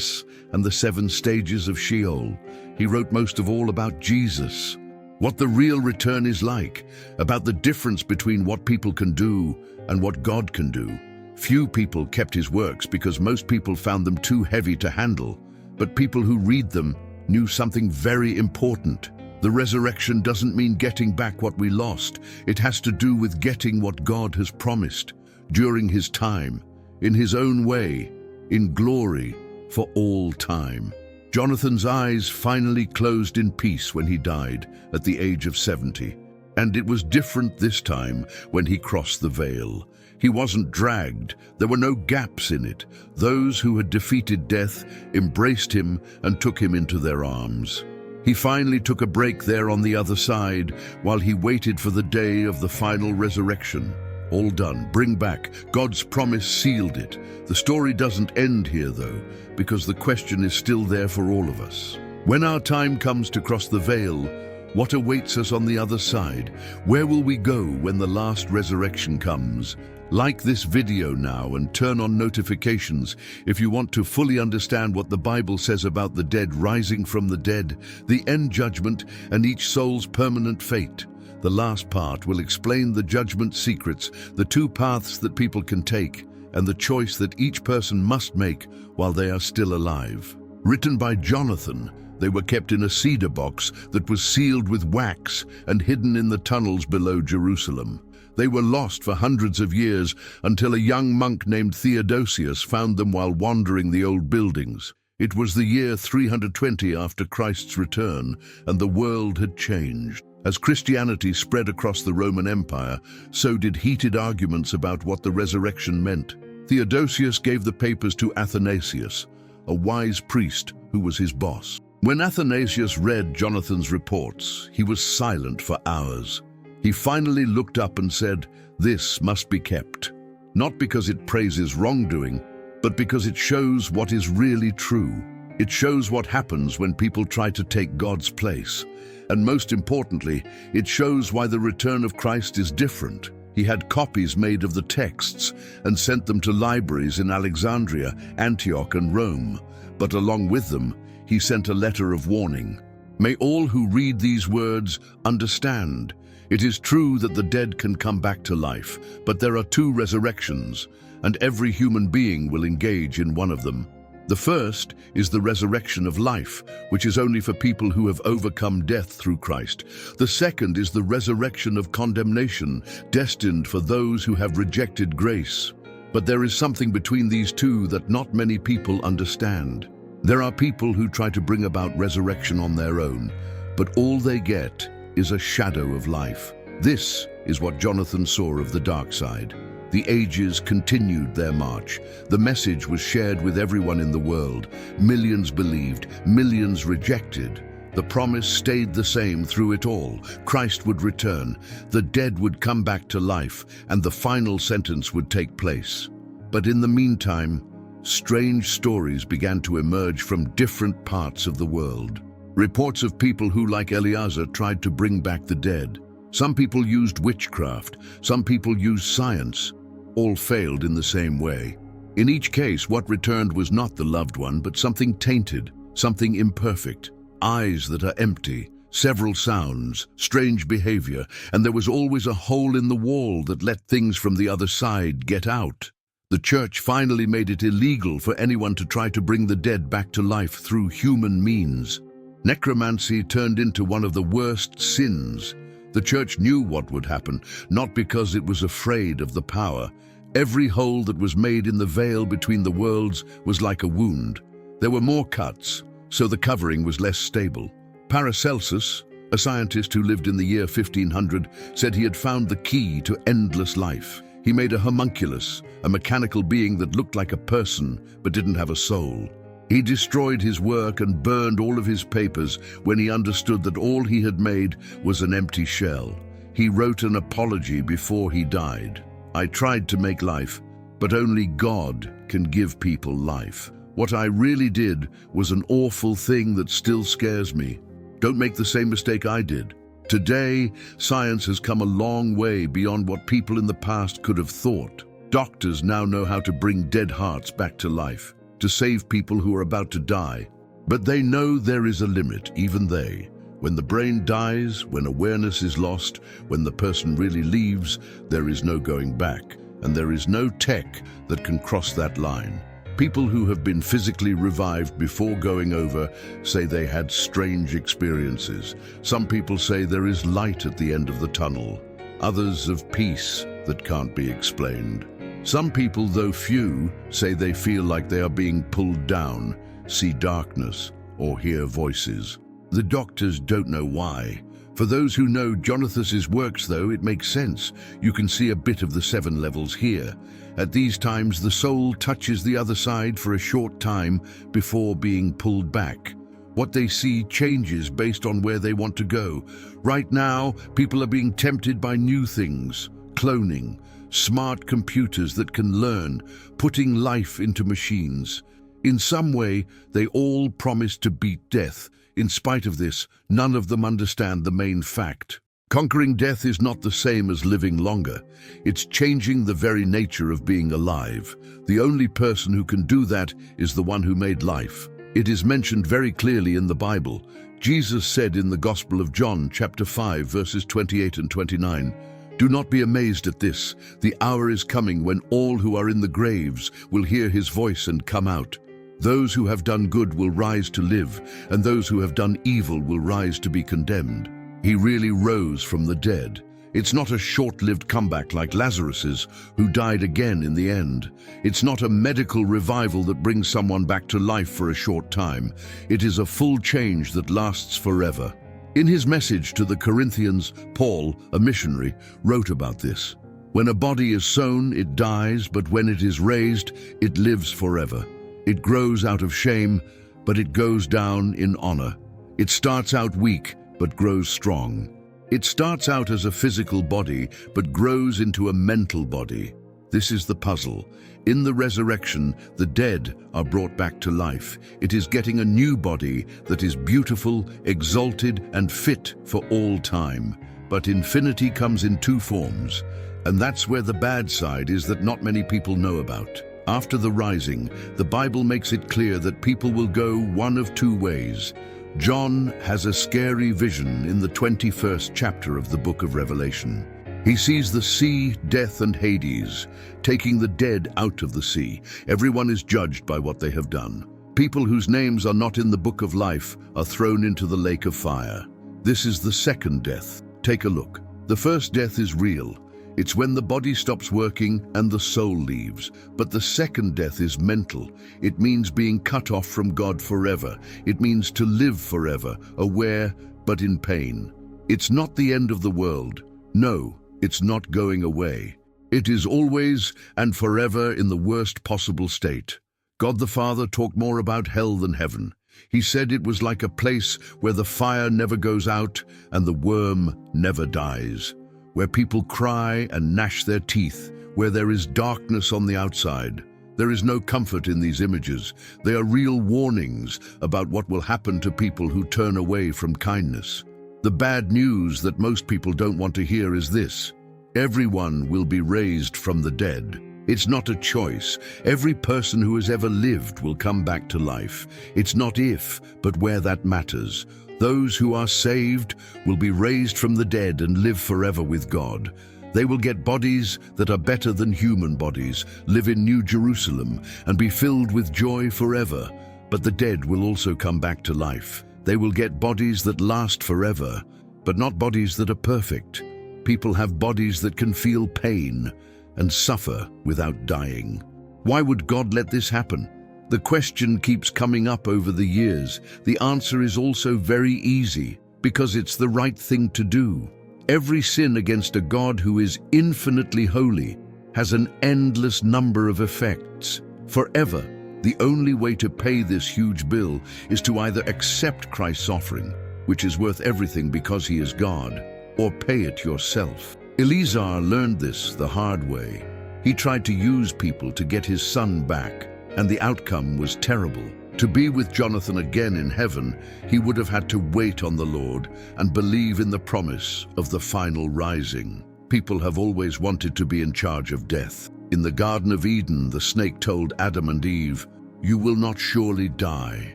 and the 7 stages of Sheol. He wrote most of all about Jesus. What the real return is like, about the difference between what people can do and what God can do. Few people kept his works because most people found them too heavy to handle, but people who read them knew something very important. The resurrection doesn't mean getting back what we lost. It has to do with getting what God has promised during his time, in his own way, in glory for all time. Jonathan's eyes finally closed in peace when he died at the age of 70. And it was different this time when he crossed the veil. He wasn't dragged. There were no gaps in it. Those who had defeated death embraced him and took him into their arms. He finally took a break there on the other side while he waited for the day of the final resurrection. All done. Bring back. God's promise sealed it. The story doesn't end here, though, because the question is still there for all of us. When our time comes to cross the veil, what awaits us on the other side? Where will we go when the last resurrection comes? Like this video now and turn on notifications if you want to fully understand what the Bible says about the dead rising from the dead, the end judgment, and each soul's permanent fate. The last part will explain the judgment secrets, the two paths that people can take, and the choice that each person must make while they are still alive. Written by Jonathan, they were kept in a cedar box that was sealed with wax and hidden in the tunnels below Jerusalem. They were lost for hundreds of years until a young monk named Theodosius found them while wandering the old buildings. It was the year 320 after Christ's return, and the world had changed. As Christianity spread across the Roman Empire, so did heated arguments about what the resurrection meant. Theodosius gave the papers to Athanasius, a wise priest who was his boss. When Athanasius read Jonathan's reports, he was silent for hours. He finally looked up and said, "This must be kept," not because it praises wrongdoing, but because it shows what is really true. It shows what happens when people try to take God's place. And most importantly, it shows why the return of Christ is different. He had copies made of the texts and sent them to libraries in Alexandria, Antioch, and Rome. But along with them, he sent a letter of warning. May all who read these words understand. It is true that the dead can come back to life, but there are two resurrections, and every human being will engage in one of them. The first is the resurrection of life, which is only for people who have overcome death through Christ. The second is the resurrection of condemnation, destined for those who have rejected grace. But there is something between these two that not many people understand. There are people who try to bring about resurrection on their own, but all they get is a shadow of life. This is what Jonathan saw of the dark side. The ages continued their march. The message was shared with everyone in the world. Millions believed, millions rejected. The promise stayed the same through it all. Christ would return, the dead would come back to life, and the final sentence would take place. But in the meantime, strange stories began to emerge from different parts of the world. Reports of people who, like Eleazar, tried to bring back the dead. Some people used witchcraft, some people used science. All failed in the same way. In each case, what returned was not the loved one, but something tainted, something imperfect. Eyes that are empty, several sounds, strange behavior, and there was always a hole in the wall that let things from the other side get out. The church finally made it illegal for anyone to try to bring the dead back to life through human means. Necromancy turned into one of the worst sins. The church knew what would happen, not because it was afraid of the power. Every hole that was made in the veil between the worlds was like a wound. There were more cuts, so the covering was less stable. Paracelsus, a scientist who lived in the year 1500, said he had found the key to endless life. He made a homunculus, a mechanical being that looked like a person but didn't have a soul. He destroyed his work and burned all of his papers when he understood that all he had made was an empty shell. He wrote an apology before he died. "I tried to make life, but only God can give people life. What I really did was an awful thing that still scares me. Don't make the same mistake I did." Today, science has come a long way beyond what people in the past could have thought. Doctors now know how to bring dead hearts back to life, to save people who are about to die. But they know there is a limit, even they. When the brain dies, when awareness is lost, when the person really leaves, there is no going back, and there is no tech that can cross that line. People who have been physically revived before going over say they had strange experiences. Some people say there is light at the end of the tunnel, others of peace that can't be explained. Some people, though few, say they feel like they are being pulled down, see darkness, or hear voices. The doctors don't know why. For those who know Jonathan's works, though, it makes sense. You can see a bit of the 7 levels here. At these times, the soul touches the other side for a short time before being pulled back. What they see changes based on where they want to go. Right now, people are being tempted by new things, cloning, smart computers that can learn, putting life into machines. In some way, they all promise to beat death. In spite of this, none of them understand the main fact. Conquering death is not the same as living longer. It's changing the very nature of being alive. The only person who can do that is the one who made life. It is mentioned very clearly in the Bible. Jesus said in the Gospel of John, chapter 5, verses 28 and 29, "Do not be amazed at this. The hour is coming when all who are in the graves will hear his voice and come out. Those who have done good will rise to live, and those who have done evil will rise to be condemned." He really rose from the dead. It's not a short-lived comeback like Lazarus's, who died again in the end. It's not a medical revival that brings someone back to life for a short time. It is a full change that lasts forever. In his message to the Corinthians, Paul, a missionary, wrote about this. "When a body is sown, it dies, but when it is raised, it lives forever. It grows out of shame, but it goes down in honor. It starts out weak, but grows strong. It starts out as a physical body, but grows into a mental body." This is the puzzle. In the resurrection, the dead are brought back to life. It is getting a new body that is beautiful, exalted, and fit for all time. But infinity comes in two forms, and that's where the bad side is that not many people know about. After the rising, the Bible makes it clear that people will go one of two ways. John has a scary vision in the 21st chapter of the Book of Revelation. He sees the sea, death, and Hades, taking the dead out of the sea. Everyone is judged by what they have done. People whose names are not in the book of life are thrown into the lake of fire. This is the second death. Take a look. The first death is real. It's when the body stops working and the soul leaves. But the second death is mental. It means being cut off from God forever. It means to live forever, aware but in pain. It's not the end of the world. No, it's not going away. It is always and forever in the worst possible state. God the Father talked more about hell than heaven. He said it was like a place where the fire never goes out and the worm never dies, where people cry and gnash their teeth, where there is darkness on the outside. There is no comfort in these images. They are real warnings about what will happen to people who turn away from kindness. The bad news that most people don't want to hear is this: everyone will be raised from the dead. It's not a choice. Every person who has ever lived will come back to life. It's not if, but where that matters. Those who are saved will be raised from the dead and live forever with God. They will get bodies that are better than human bodies, live in New Jerusalem, and be filled with joy forever. But the dead will also come back to life. They will get bodies that last forever, but not bodies that are perfect. People have bodies that can feel pain and suffer without dying. Why would God let this happen? The question keeps coming up over the years. The answer is also very easy: because it's the right thing to do. Every sin against a God who is infinitely holy has an endless number of effects. Forever, the only way to pay this huge bill is to either accept Christ's offering, which is worth everything because he is God, or pay it yourself. Eleazar learned this the hard way. He tried to use people to get his son back, and the outcome was terrible. To be with Jonathan again in heaven, he would have had to wait on the Lord and believe in the promise of the final rising. People have always wanted to be in charge of death. In the Garden of Eden, the snake told Adam and Eve, "You will not surely die."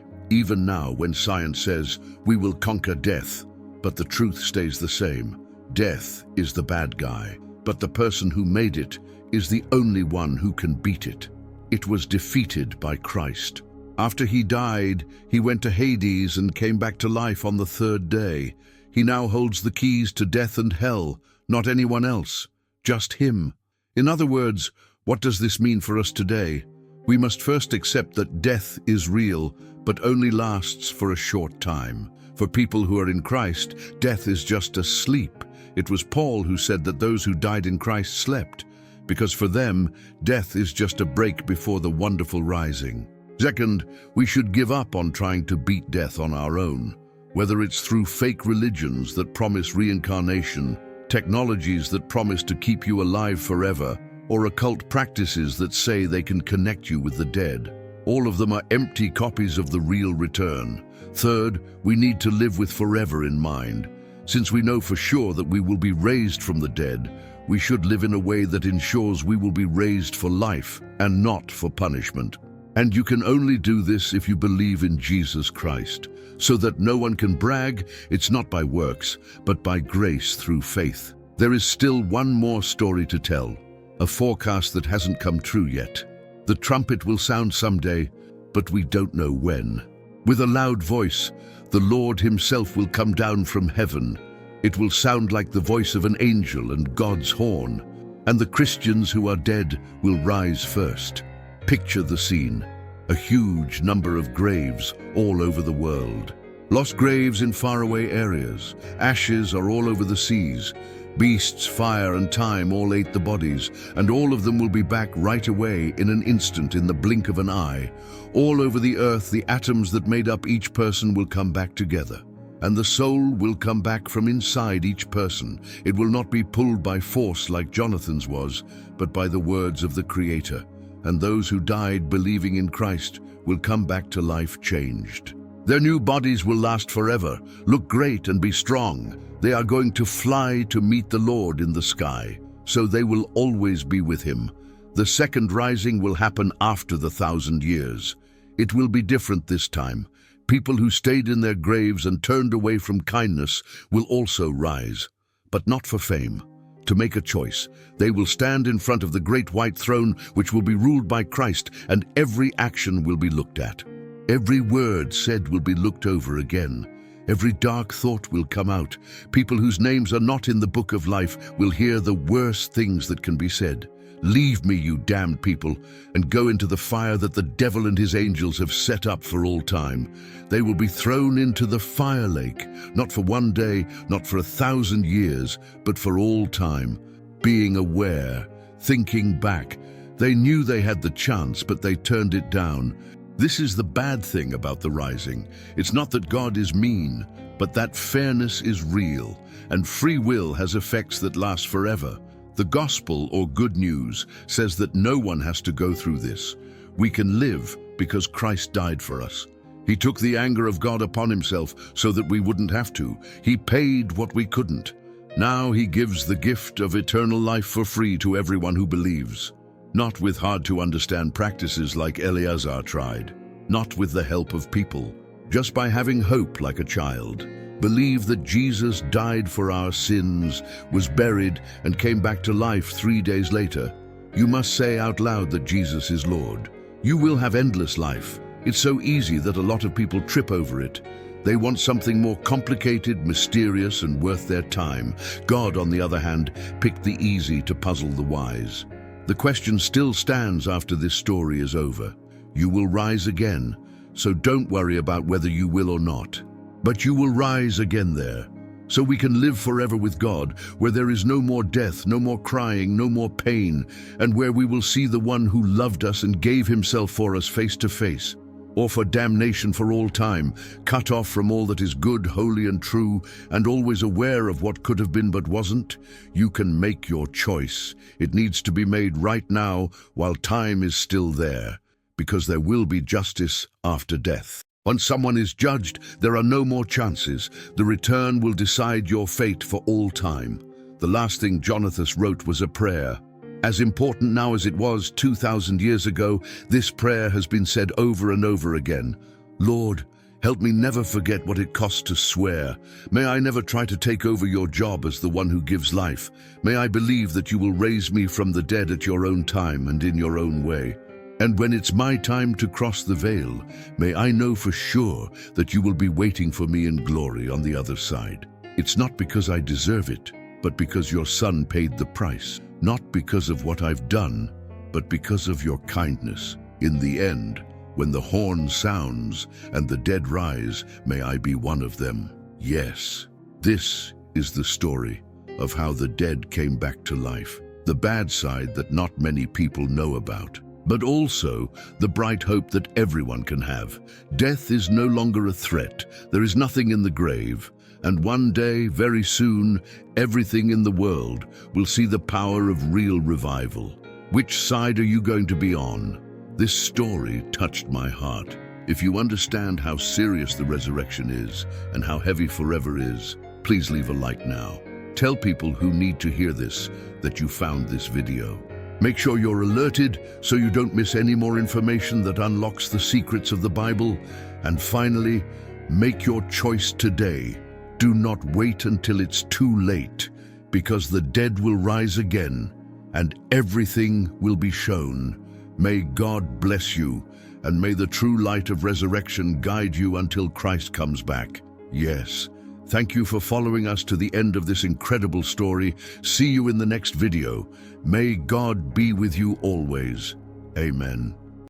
Even now, when science says we will conquer death, but the truth stays the same. Death is the bad guy, but the person who made it is the only one who can beat it. It was defeated by Christ. After he died, he went to Hades and came back to life on the third day. He now holds the keys to death and hell, not anyone else, just him. In other words, what does this mean for us today? We must first accept that death is real, but only lasts for a short time. For people who are in Christ, death is just a sleep. It was Paul who said that those who died in Christ slept, because for them, death is just a break before the wonderful rising. Second, we should give up on trying to beat death on our own, whether it's through fake religions that promise reincarnation, technologies that promise to keep you alive forever, or occult practices that say they can connect you with the dead. All of them are empty copies of the real return. Third, we need to live with forever in mind. Since we know for sure that we will be raised from the dead, we should live in a way that ensures we will be raised for life and not for punishment. And you can only do this if you believe in Jesus Christ, so that no one can brag. It's not by works, but by grace through faith. There is still one more story to tell, a forecast that hasn't come true yet. The trumpet will sound someday, but we don't know when. With a loud voice, the Lord himself will come down from heaven. It will sound like the voice of an angel and God's horn, and the Christians who are dead will rise first. Picture the scene, a huge number of graves all over the world. Lost graves in faraway areas, ashes are all over the seas. Beasts, fire, and time all ate the bodies, and all of them will be back right away in an instant, in the blink of an eye. All over the earth, the atoms that made up each person will come back together, and the soul will come back from inside each person. It will not be pulled by force like Jonathan's was, but by the words of the Creator. And those who died believing in Christ will come back to life changed. Their new bodies will last forever, look great and be strong. They are going to fly to meet the Lord in the sky, so they will always be with him. The second rising will happen after the 1,000 years. It will be different this time. People who stayed in their graves and turned away from kindness will also rise, but not for fame. To make a choice, they will stand in front of the great white throne, which will be ruled by Christ, and every action will be looked at. Every word said will be looked over again. Every dark thought will come out. People whose names are not in the book of life will hear the worst things that can be said. Leave me, you damned people, and go into the fire that the devil and his angels have set up for all time. They will be thrown into the fire lake, not for one day, not for 1,000 years, but for all time. Being aware, thinking back, they knew they had the chance, but they turned it down. This is the bad thing about the rising. It's not that God is mean, but that fairness is real, and free will has effects that last forever. The gospel, or good news, says that no one has to go through this. We can live because Christ died for us. He took the anger of God upon himself so that we wouldn't have to. He paid what we couldn't. Now he gives the gift of eternal life for free to everyone who believes. Not with hard-to-understand practices like Eleazar tried. Not with the help of people. Just by having hope like a child. Believe that Jesus died for our sins, was buried, and came back to life 3 days later. You must say out loud that Jesus is Lord. You will have endless life. It's so easy that a lot of people trip over it. They want something more complicated, mysterious, and worth their time. God, on the other hand, picked the easy to puzzle the wise. The question still stands after this story is over. You will rise again, so don't worry about whether you will or not. But you will rise again there, so we can live forever with God, where there is no more death, no more crying, no more pain, and where we will see the one who loved us and gave himself for us face to face, or for damnation for all time, cut off from all that is good, holy, and true, and always aware of what could have been but wasn't. You can make your choice. It needs to be made right now while time is still there, because there will be justice after death. Once someone is judged, there are no more chances. The return will decide your fate for all time. The last thing Jonathan wrote was a prayer. As important now as it was 2,000 years ago, this prayer has been said over and over again. Lord, help me never forget what it costs to swear. May I never try to take over your job as the one who gives life. May I believe that you will raise me from the dead at your own time and in your own way. And when it's my time to cross the veil, may I know for sure that you will be waiting for me in glory on the other side. It's not because I deserve it, but because your Son paid the price. Not because of what I've done, but because of your kindness. In the end, when the horn sounds and the dead rise, may I be one of them. Yes, this is the story of how the dead came back to life. The bad side that not many people know about. but also the bright hope that everyone can have. Death is no longer a threat. There is nothing in the grave. And one day, very soon, everything in the world will see the power of real revival. Which side are you going to be on? This story touched my heart. If you understand how serious the resurrection is and how heavy forever is, please leave a like now. Tell people who need to hear this that you found this video. Make sure you're alerted so you don't miss any more information that unlocks the secrets of the Bible. And finally, make your choice today. Do not wait until it's too late, because the dead will rise again and everything will be shown. May God bless you, and may the true light of resurrection guide you until Christ comes back. Yes. Thank you for following us to the end of this incredible story. See you in the next video. May God be with you always. Amen.